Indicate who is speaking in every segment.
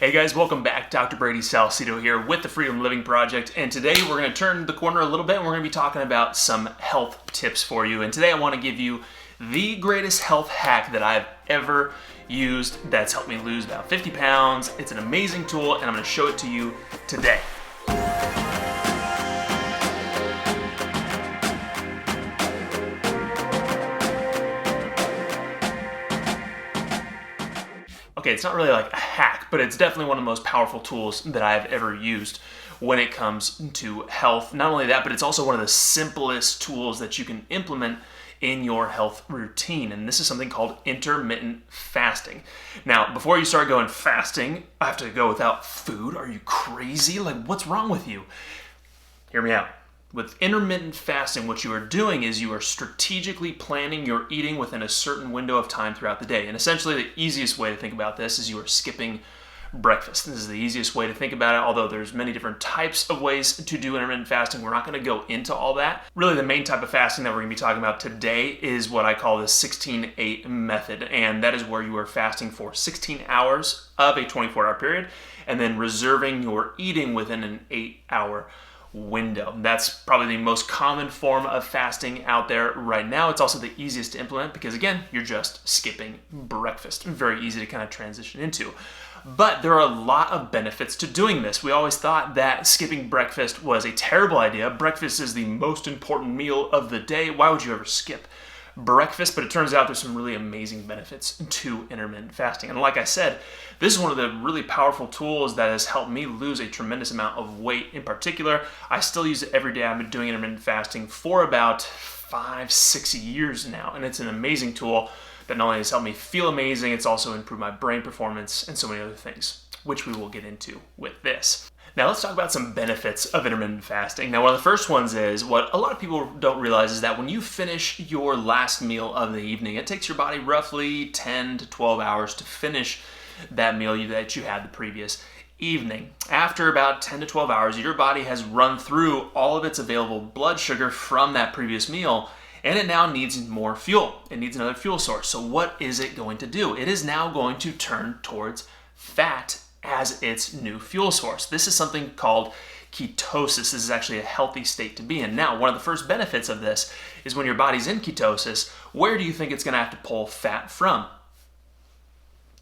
Speaker 1: Hey guys, welcome back. Dr. Brady Salcedo here with the Freedom Living Project, and today we're going to turn the corner a little bit and we're going to be talking about some health tips for you. And today I want to give you the greatest health hack that I've ever used that's helped me lose about 50 pounds. It's an amazing tool and I'm going to show it to you today. Okay, it's not really like a hack, but it's definitely one of the most powerful tools that I've ever used when it comes to health. Not only that, but it's also one of the simplest tools that you can implement in your health routine. And this is something called intermittent fasting. Now, before you start going fasting, I have to go without food. Are you crazy? Like, what's wrong with you? Hear me out. With intermittent fasting, what you are doing is you are strategically planning your eating within a certain window of time throughout the day. And essentially the easiest way to think about this is you are skipping breakfast. This is the easiest way to think about it, although there's many different types of ways to do intermittent fasting. We're not going to go into all that. Really, the main type of fasting that we're going to be talking about today is what I call the 16-8 method. And that is where you are fasting for 16 hours of a 24-hour period and then reserving your eating within an 8-hour window. That's probably the most common form of fasting out there right now. It's also the easiest to implement because, again, you're just skipping breakfast. Very easy to kind of transition into. But there are a lot of benefits to doing this. We always thought that skipping breakfast was a terrible idea. Breakfast is the most important meal of the day. Why would you ever skip breakfast? But it turns out there's some really amazing benefits to intermittent fasting. And like I said, this is one of the really powerful tools that has helped me lose a tremendous amount of weight. In particular, I still use it every day. I've been doing intermittent fasting for about 5-6 years now. And it's an amazing tool that not only has helped me feel amazing, it's also improved my brain performance and so many other things, which we will get into with this. Now let's talk about some benefits of intermittent fasting. Now one of the first ones is, what a lot of people don't realize is that when you finish your last meal of the evening, it takes your body roughly 10 to 12 hours to finish that meal that you had the previous evening. After about 10 to 12 hours, your body has run through all of its available blood sugar from that previous meal, and it now needs more fuel. It needs another fuel source. So what is it going to do? It is now going to turn towards fat as its new fuel source. This is something called ketosis. This is actually a healthy state to be in. Now, one of the first benefits of this is when your body's in ketosis, where do you think it's going to have to pull fat from?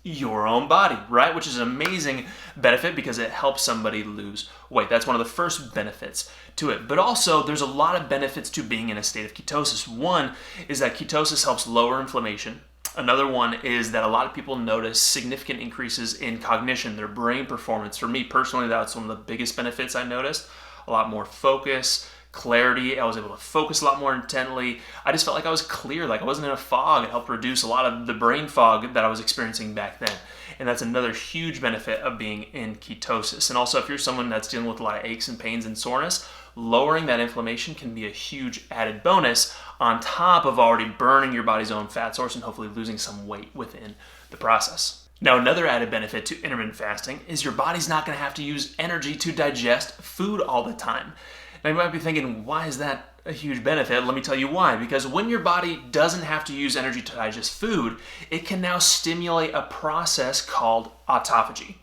Speaker 1: Your own body, right? Which is an amazing benefit because it helps somebody lose weight. That's one of the first benefits to it. But also, there's a lot of benefits to being in a state of ketosis. One is that ketosis helps lower inflammation. Another one is that a lot of people notice significant increases in cognition, their brain performance. For me personally, that's one of the biggest benefits I noticed. A lot more focus, clarity. I was able to focus a lot more intently. I just felt like I was clear, like I wasn't in a fog. It helped reduce a lot of the brain fog that I was experiencing back then. And that's another huge benefit of being in ketosis. And also, if you're someone that's dealing with a lot of aches and pains and soreness, lowering that inflammation can be a huge added bonus on top of already burning your body's own fat source and hopefully losing some weight within the process. Now, another added benefit to intermittent fasting is your body's not going to have to use energy to digest food all the time. Now, you might be thinking, why is that a huge benefit? Let me tell you why. Because when your body doesn't have to use energy to digest food, it can now stimulate a process called autophagy.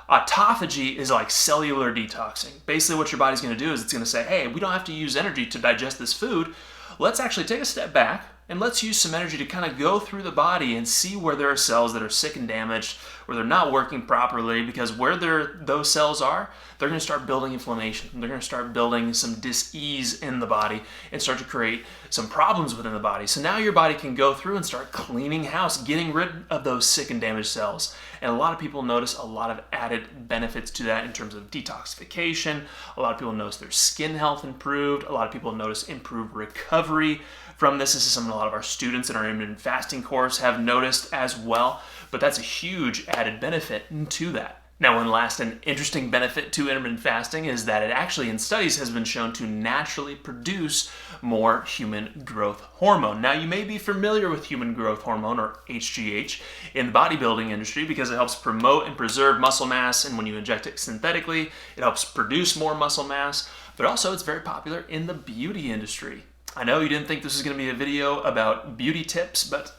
Speaker 1: Autophagy is like cellular detoxing. Basically, what your body's going to do is it's going to say, hey, we don't have to use energy to digest this food. Let's actually take a step back and let's use some energy to kind of go through the body and see where there are cells that are sick and damaged, where they're not working properly, because where those cells are, they're going to start building inflammation. They're going to start building some dis-ease in the body and start to create some problems within the body. So now your body can go through and start cleaning house, getting rid of those sick and damaged cells. And a lot of people notice a lot of added benefits to that in terms of detoxification. A lot of people notice their skin health improved. A lot of people notice improved recovery from this. This is something a lot of our students in our intermittent fasting course have noticed as well. But that's a huge added benefit to that. Now, one last and interesting benefit to intermittent fasting is that it actually, in studies, has been shown to naturally produce more human growth hormone. Now, you may be familiar with human growth hormone, or HGH, in the bodybuilding industry because it helps promote and preserve muscle mass, and when you inject it synthetically, it helps produce more muscle mass, but also it's very popular in the beauty industry. I know you didn't think this was going to be a video about beauty tips, but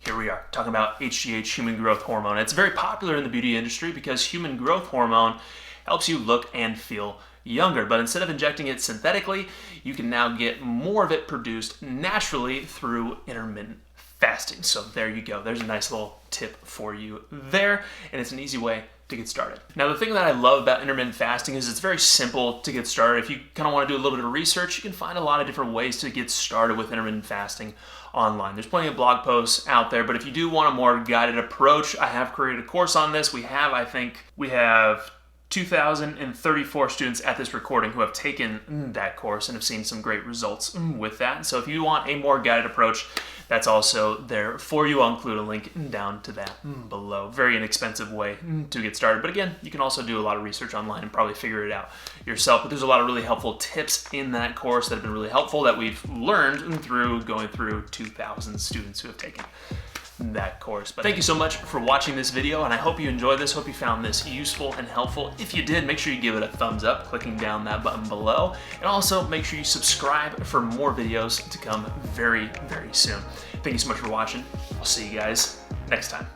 Speaker 1: here we are talking about HGH, human growth hormone. It's very popular in the beauty industry because human growth hormone helps you look and feel younger. But instead of injecting it synthetically, you can now get more of it produced naturally through intermittent fasting. So there you go. There's a nice little tip for you there, and it's an easy way to get started. Now, the thing that I love about intermittent fasting is it's very simple to get started. If you kind of want to do a little bit of research, you can find a lot of different ways to get started with intermittent fasting online. There's plenty of blog posts out there, but if you do want a more guided approach, I have created a course on this. We have 2,034 students at this recording who have taken that course and have seen some great results with that. So if you want a more guided approach, that's also there for you. I'll include a link down to that below. Very inexpensive way to get started. But again, you can also do a lot of research online and probably figure it out yourself. But there's a lot of really helpful tips in that course that have been really helpful that we've learned through going through 2,000 students who have taken that course. But thank you so much for watching this video, and I hope you enjoyed this. Hope you found this useful and helpful. If you did, make sure you give it a thumbs up, clicking down that button below, and also make sure you subscribe for more videos to come very, very soon. Thank you so much for watching. I'll see you guys next time.